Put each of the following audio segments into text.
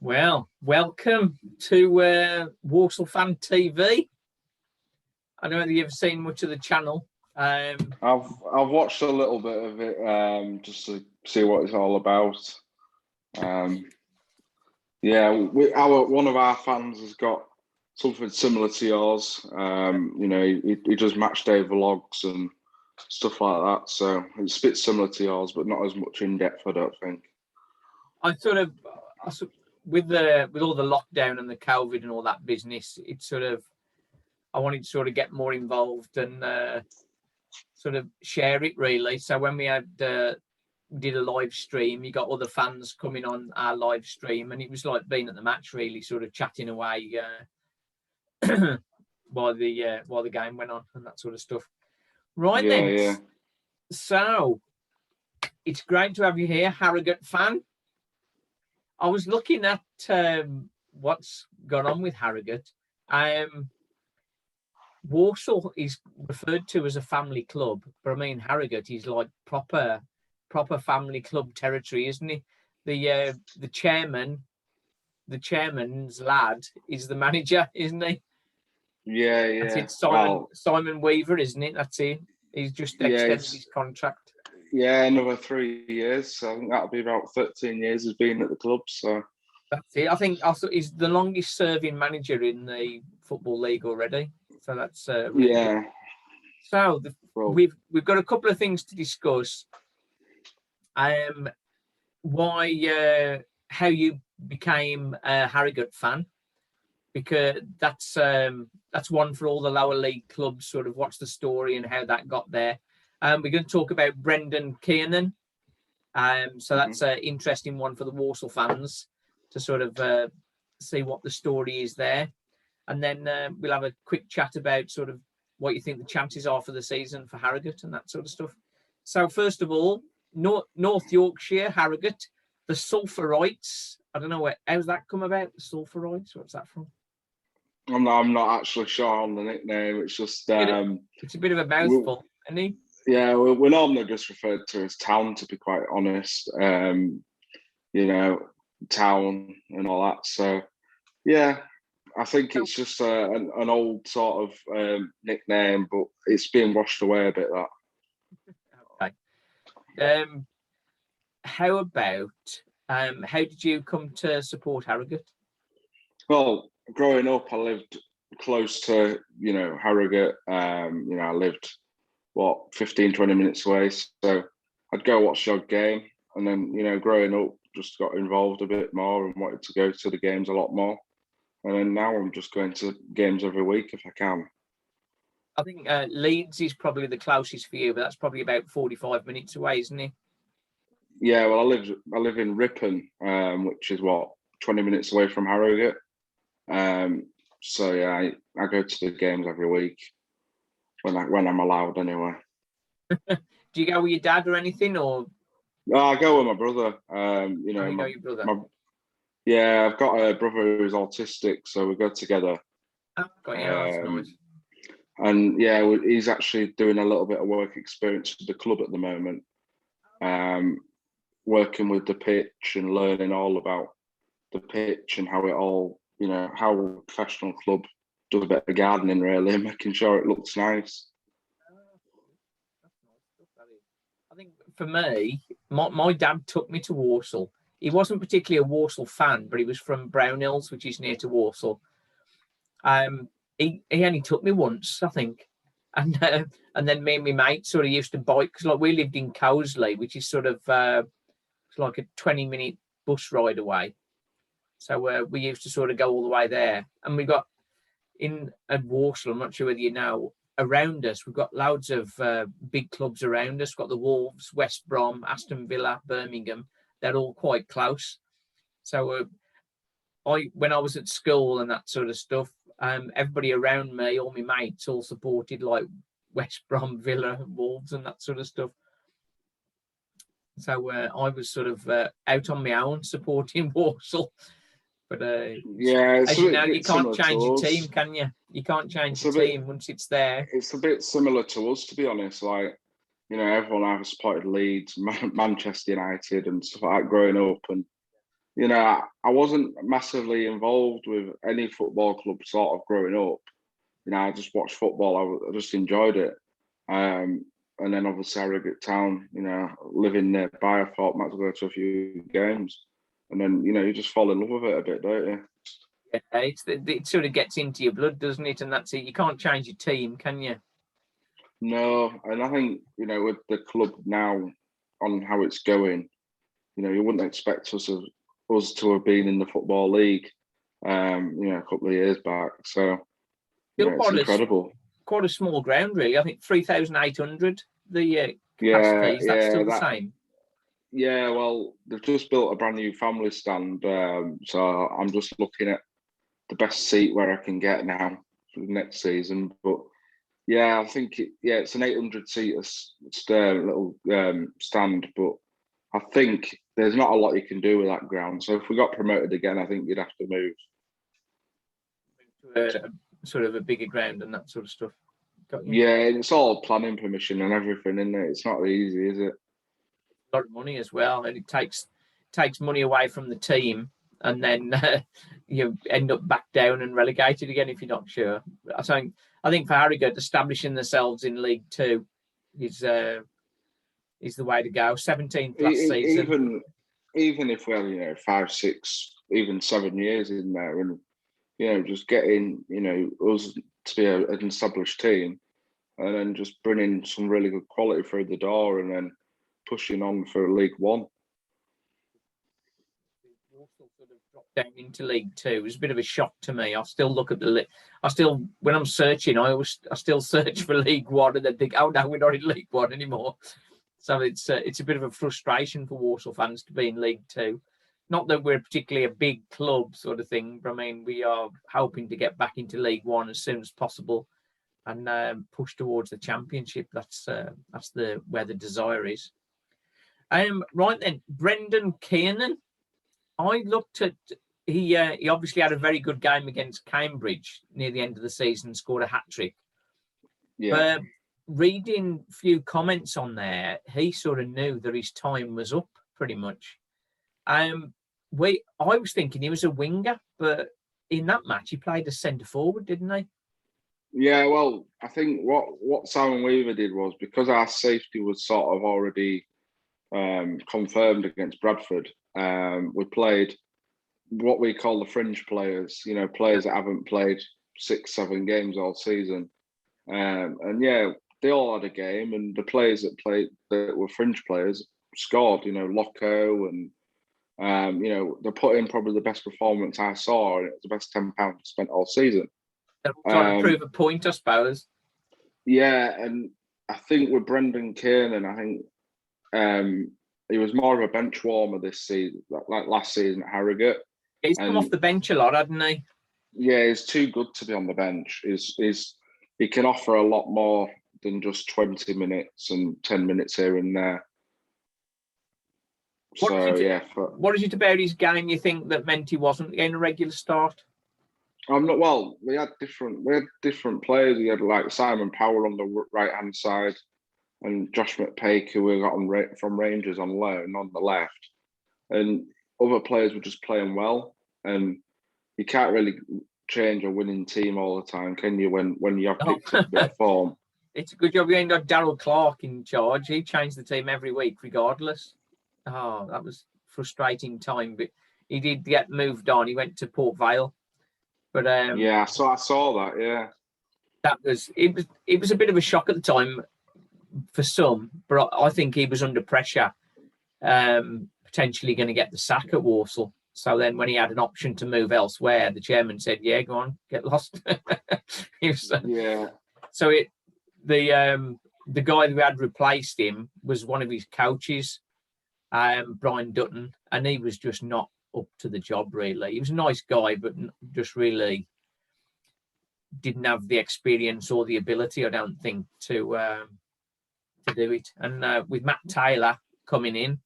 Well, welcome to Walsall Fan TV. I don't know whether you've seen much of the channel. I've watched a little bit of it just to see what it's all about. One of our fans has got something similar to yours. He does match day vlogs and stuff like that. So it's a bit similar to yours, but not as much in depth, I don't think. With all the lockdown and the COVID and all that business, I wanted to sort of get more involved and sort of share it really. So when we did a live stream, you got other fans coming on our live stream, and it was like being at the match, really, sort of chatting away while the game went on and that sort of stuff. Right then. Yeah. So it's great to have you here, Harrogate Fan. I was looking at what's gone on with Harrogate. Walsall is referred to as a family club, but I mean Harrogate is like proper family club territory, isn't he? The chairman's lad is the manager, isn't he? Yeah. That's it. Simon Weaver, isn't it? That's it. He's just extended his contract. Yeah, another 3 years. So I think that'll be about 13 years he's been at the club. So that's it. I think also he's the longest serving manager in the Football League already. So that's really good. So we've got a couple of things to discuss. How you became a Harrogate fan, because that's one for all the lower league clubs. Sort of what's the story and how that got there. We're going to talk about Brendan Kiernan. So that's an interesting one for the Walsall fans to sort of see what the story is there. And then we'll have a quick chat about sort of what you think the chances are for the season for Harrogate and that sort of stuff. So first of all, North Yorkshire, Harrogate, the Sulphurites. I don't know how's that come about, the Sulphurites? What's that from? I'm not actually sure on the nickname. It's just it's a bit of a mouthful, isn't he? Yeah, we're normally just referred to as town, to be quite honest. Town and all that. So, yeah, I think it's just an old sort of nickname, but it's being washed away a bit, that. Okay. How did you come to support Harrogate? Well, growing up, I lived close to, Harrogate. I lived 15, 20 minutes away. So I'd go watch your game. And then, growing up, just got involved a bit more and wanted to go to the games a lot more. And then now I'm just going to games every week if I can. I think Leeds is probably the closest for you, but that's probably about 45 minutes away, isn't it? Yeah, well, I live in Ripon, which is 20 minutes away from Harrogate. So yeah, I go to the games every week when I'm allowed, anyway. Do you go with your dad or anything, or? I go with my brother. You know your brother. I've got a brother who's autistic, so we go together. Oh, that's nice. And he's actually doing a little bit of work experience with the club at the moment, working with the pitch and learning all about the pitch and how it all, how a professional club does a bit of gardening, really, and making sure it looks nice. I think for me, my dad took me to Walsall. He wasn't particularly a Walsall fan, but he was from Brownhills, which is near to Walsall. He only took me once, I think, and then me and my mate sort of used to bike, because we lived in Cosley, which is sort of it's like a 20-minute bus ride away. So we used to sort of go all the way there, and we got at Walsall. I'm not sure whether you know. Around us, we've got loads of big clubs around us. We've got the Wolves, West Brom, Aston Villa, Birmingham. They're all quite close. So when I was at school and that sort of stuff, everybody around me, all my mates, all supported like West Brom, Villa, Wolves, and that sort of stuff. So I was sort of out on my own supporting Walsall. But as you know, you can't change your team, can you? You can't change the team once it's there. It's a bit similar to us, to be honest. Everyone I've supported Leeds, Manchester United, and stuff like that growing up, and I wasn't massively involved with any football club sort of growing up. I just watched football. I just enjoyed it. And then obviously Harrogate Town, living nearby, I thought I might as well go to a few games. And then, you just fall in love with it a bit, don't you? Yeah, it sort of gets into your blood, doesn't it? And that's it. You can't change your team, can you? No, and I think, with the club now on how it's going, you wouldn't expect us to have been in the Football League, a couple of years back. So, it's incredible. Quite a small ground, really. I think 3,800, the capacity. Is that still the same? Yeah, well, they've just built a brand new family stand. So I'm just looking at the best seat where I can get now for the next season. But yeah, I think it's an 800-seater little stand. But I think there's not a lot you can do with that ground. So if we got promoted again, I think you'd have to move to sort of a bigger ground and that sort of stuff. Yeah, it's all planning permission and everything, isn't it? It's not easy, is it? A lot of money as well, and it takes money away from the team, and then you end up back down and relegated again if you're not sure. I think for Harrogate, establishing themselves in League Two is the way to go. 17 plus season. Even if we had 5, 6, even 7 years in there, and just getting us to be an established team, and then just bringing some really good quality through the door, and then pushing on for League One. Walsall sort of dropped down into League Two. It was a bit of a shock to me. I still look at when I'm searching, I still search for League One, and then think, oh no, we're not in League One anymore. So it's a bit of a frustration for Walsall fans to be in League Two. Not that we're particularly a big club sort of thing, but I mean, we are hoping to get back into League One as soon as possible and push towards the Championship. That's where the desire is. Right then, Brendan Kiernan. I looked at he obviously had a very good game against Cambridge near the end of the season, scored a hat-trick. Yeah. But reading a few comments on there, he sort of knew that his time was up pretty much. I was thinking he was a winger, but in that match he played as centre forward, didn't he? Yeah, well, I think what Simon Weaver did was, because our safety was sort of already confirmed against Bradford, we played what we call the fringe players, players that haven't played 6, 7 games all season. And yeah, they all had a game, and the players that were fringe players scored, Loco, and they put in probably the best performance I saw, and it was the best £10 spent all season. Trying to prove a point, I suppose. Yeah, and I think with Brendan Kiernan, I think he was more of a bench warmer this season, like last season at Harrogate. He's come off the bench a lot, hasn't he? Yeah, he's too good to be on the bench. He can offer a lot more than just 20 minutes and 10 minutes here and there. What is it about his game you think that meant he wasn't getting a regular start? We had different players. We had like Simon Powell on the right hand side, and Josh McPake, who we got from Rangers on loan, on the left, and other players were just playing well. And you can't really change a winning team all the time, can you? When you have picked up a bit of form. It's a good job you ain't got Darryl Clark in charge. He changed the team every week, regardless. Oh, that was frustrating time, but he did get moved on. He went to Port Vale. But so I saw that. Yeah, it was a bit of a shock at the time for some, but I think he was under pressure, potentially going to get the sack at Walsall. So then, when he had an option to move elsewhere, the chairman said, "Yeah, go on, get lost." Yeah. So the guy who had replaced him was one of his coaches, Brian Dutton, and he was just not up to the job, really. He was a nice guy, but just really didn't have the experience or the ability, I don't think, to do it. And with Matt Taylor coming in,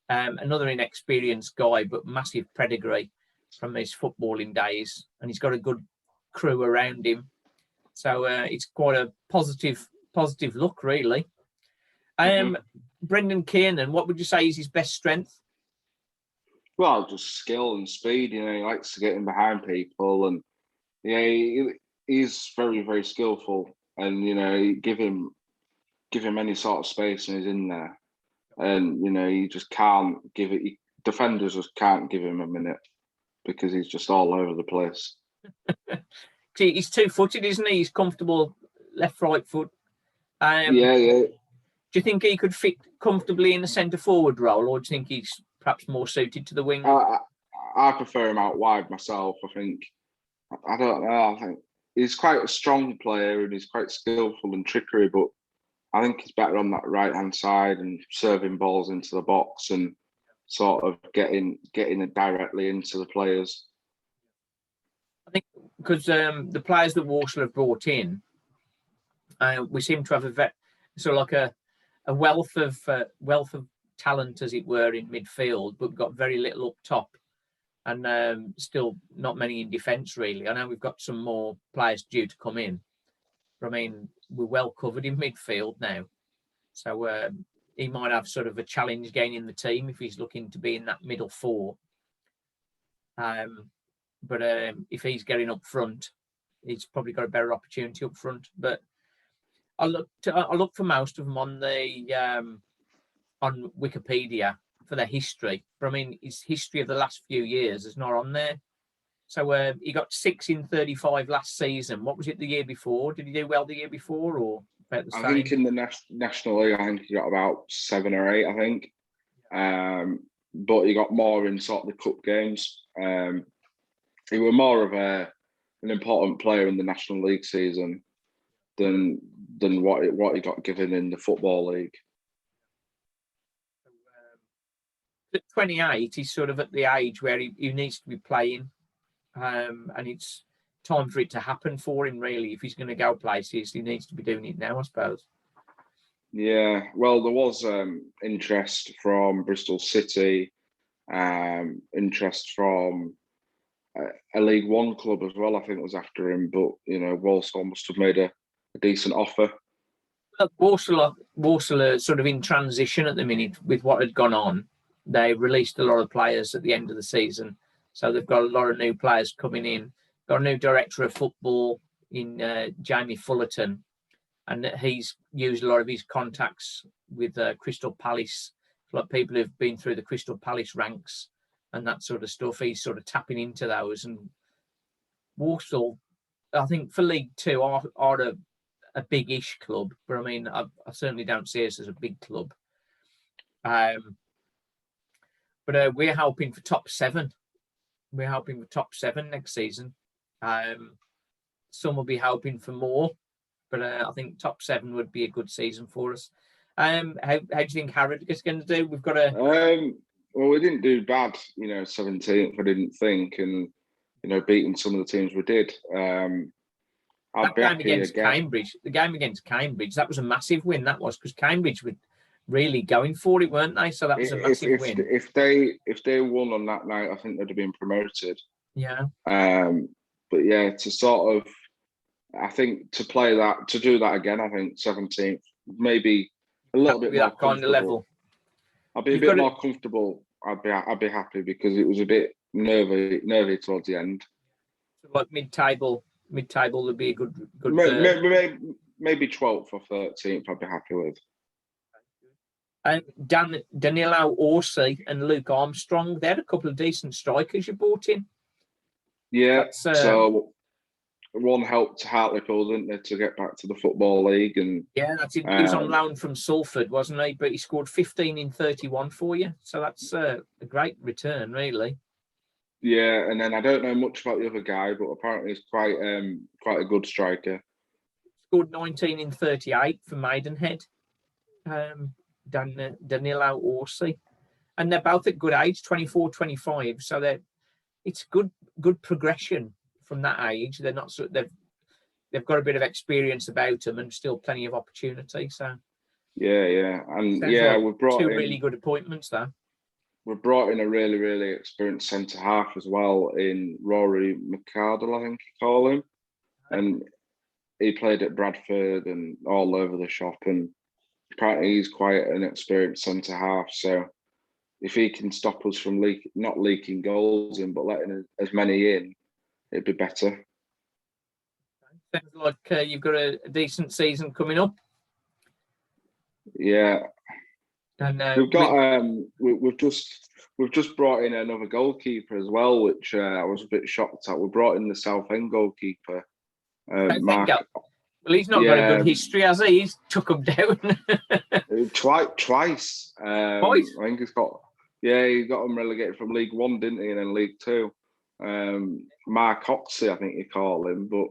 another inexperienced guy, but massive pedigree from his footballing days, and he's got a good crew around him. So it's quite a positive look, really. Brendan Kiernan, what would you say is his best strength? Well, just skill and speed. You know, he likes to get in behind people, and yeah, he's very, very skillful. And you know, you give him any sort of space, and he's in there. And you know, you just can't give it. Defenders just can't give him a minute because he's just all over the place. He's two-footed, isn't he? He's comfortable left, right foot. Yeah. Do you think he could fit comfortably in the centre forward role, or do you think he's perhaps more suited to the wing? I prefer him out wide myself. I think I don't know. I think he's quite a strong player and he's quite skillful and trickery, but I think he's better on that right hand side and serving balls into the box and sort of getting it directly into the players. I think because the players that Walsall have brought in, we seem to have a sort of like a wealth of talent, as it were, in midfield, but got very little up top, and still not many in defence really. I know we've got some more players due to come in, but I mean we're well covered in midfield now, so he might have sort of a challenge gaining the team if he's looking to be in that middle four. But if he's getting up front, he's probably got a better opportunity up front. But I look for most of them on the on Wikipedia for their history. But I mean, his history of the last few years is not on there. So he got 6 in 35 last season. What was it the year before? Did he do well the year before, or about the same? I think in the National League, I think he got about 7 or 8. I think, but he got more in sort of the cup games. He was more of an important player in the National League season than what he got given in the Football League. At 28, he's sort of at the age where he needs to be playing, and it's time for it to happen for him, really. If he's going to go places, he needs to be doing it now, I suppose. Yeah, well, there was interest from Bristol City, interest from a League One club as well, I think was after him, but you know, Walsall must have made a decent offer. Well, Walsall are sort of in transition at the minute with what had gone on. They released a lot of players at the end of the season, so they've got a lot of new players coming in. Got a new director of football in Jamie Fullerton, and he's used a lot of his contacts with Crystal Palace, like people who've been through the Crystal Palace ranks and that sort of stuff. He's sort of tapping into those. And Walsall, I think for League Two, are a big-ish club, but I mean, I certainly don't see us as a big club. But we're hoping for top 7. We're hoping for top 7 next season. Some will be hoping for more, but I think top 7 would be a good season for us. How do you think Harrogate's going to do? We've got a. Well, we didn't do bad, 17th. I didn't think, and beating some of the teams we did. That game against Cambridge, that was a massive win. That was because Cambridge were really going for it, weren't they? So that was a massive win. If they won on that night, I think they'd have been promoted. Yeah. But yeah, to sort of, I think to do that again, I think 17th, maybe a little bit more that kind of level. I'd be a bit more comfortable. I'd be happy because it was a bit nervy towards the end. Like mid-table would be a good. Maybe 12th or 13th. I'd be happy with. And Danilo Orsi and Luke Armstrong, they're a couple of decent strikers you brought in. Yeah, so one helped Hartlepool, didn't they, to get back to the Football League? And yeah, that's it. He was on loan from Salford, wasn't he? But he scored 15 in 31 for you, so that's a great return, really. Yeah, and then I don't know much about the other guy, but apparently he's quite a good striker. Scored 19 in 38 for Maidenhead. Danilo Orsi, and they're both at good age, 24, 25. So it's good progression from that age. They're not they've got a bit of experience about them and still plenty of opportunity. So yeah, and we've brought 2 really good appointments there. We've brought in a really, really experienced centre half as well in Rory McArdle, I think you call him, and he played at Bradford and all over the shop, and apparently he's quite an experienced centre half. So if he can stop us from not leaking goals in, but letting as many in, it'd be better. Sounds like you've got a decent season coming up. Yeah, and we've got we've just brought in another goalkeeper as well, which I was a bit shocked at. We brought in the Southend goalkeeper, Mark. Well, he's not got a good history, has he? He's took him down twice. Twice? I think he got him relegated from League One, didn't he? And then League Two. Mark Hoxie, I think you call him, but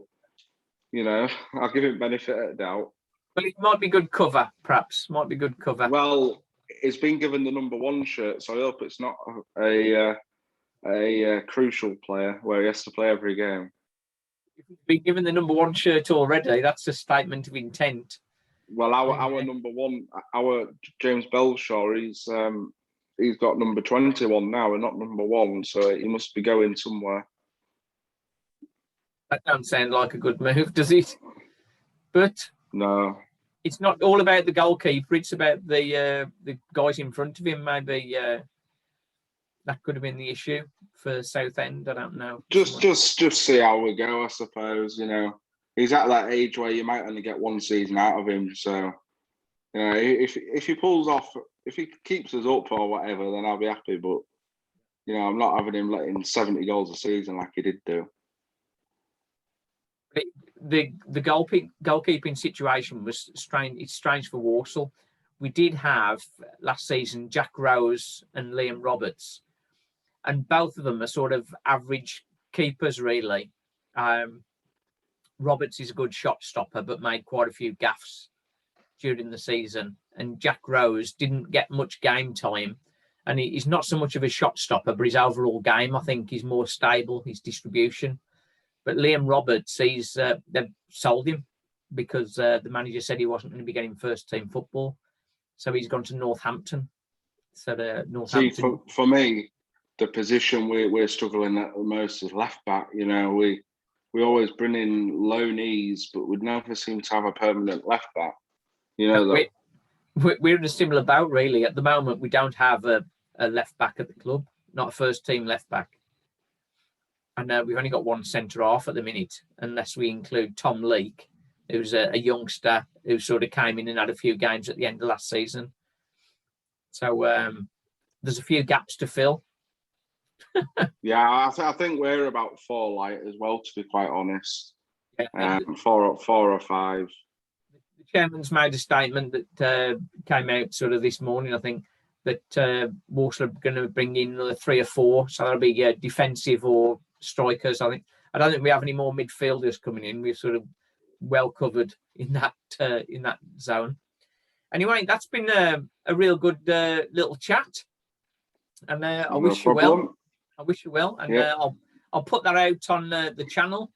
I'll give him benefit of the doubt. Well, it might be good cover, perhaps. Might be good cover. Well, he's been given the number 1 shirt, so I hope it's not a crucial player where he has to play every game. If he's been given the number 1 shirt already, that's a statement of intent. Well, our number 1, our James Belshaw, he's got number 21 now and not number 1, so he must be going somewhere. That don't sound like a good move, does it? But no, it's not all about the goalkeeper. It's about the guys in front of him. Maybe that could have been the issue for Southend. I don't know. Just see how we go. I suppose he's at that age where you might only get 1 season out of him. So if he pulls off, if he keeps us up or whatever, then I'll be happy. But I'm not having him letting 70 goals a season like he did do. The goalkeeping situation was strange. It's strange for Walsall. We did have last season Jack Rose and Liam Roberts, and both of them are sort of average keepers, really. Roberts is a good shot stopper, but made quite a few gaffes during the season. And Jack Rose didn't get much game time, and he's not so much of a shot stopper, but his overall game, I think, is more stable. His distribution. But Liam Roberts, they've sold him because the manager said he wasn't going to be getting first team football, so he's gone to Northampton. So Northampton. See, for me, the position we're struggling at the most is left back. We always bring in loanees, but we'd never seem to have a permanent left back. We're in a similar boat, really. At the moment, we don't have a left back at the club, not a first team left back. And we've only got 1 centre half at the minute, unless we include Tom Leake, who's a youngster who sort of came in and had a few games at the end of last season. So there's a few gaps to fill. Yeah, I think we're about 4 light as well, to be quite honest. Yeah. 4 or 5. The chairman's made a statement that came out sort of this morning, I think, that Walsall are going to bring in another 3 or 4. So that'll be defensive or strikers. I don't think we have any more midfielders coming in. We're sort of well covered in that zone. Anyway, that's been a real good little chat, and I wish you well. I wish you well, and I'll put that out on the channel.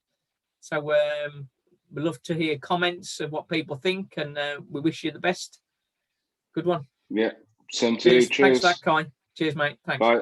So we love to hear comments of what people think, and we wish you the best. Good one. Yeah, same to you. Cheers. Thanks for that, Kai. Cheers, mate. Thanks. Bye.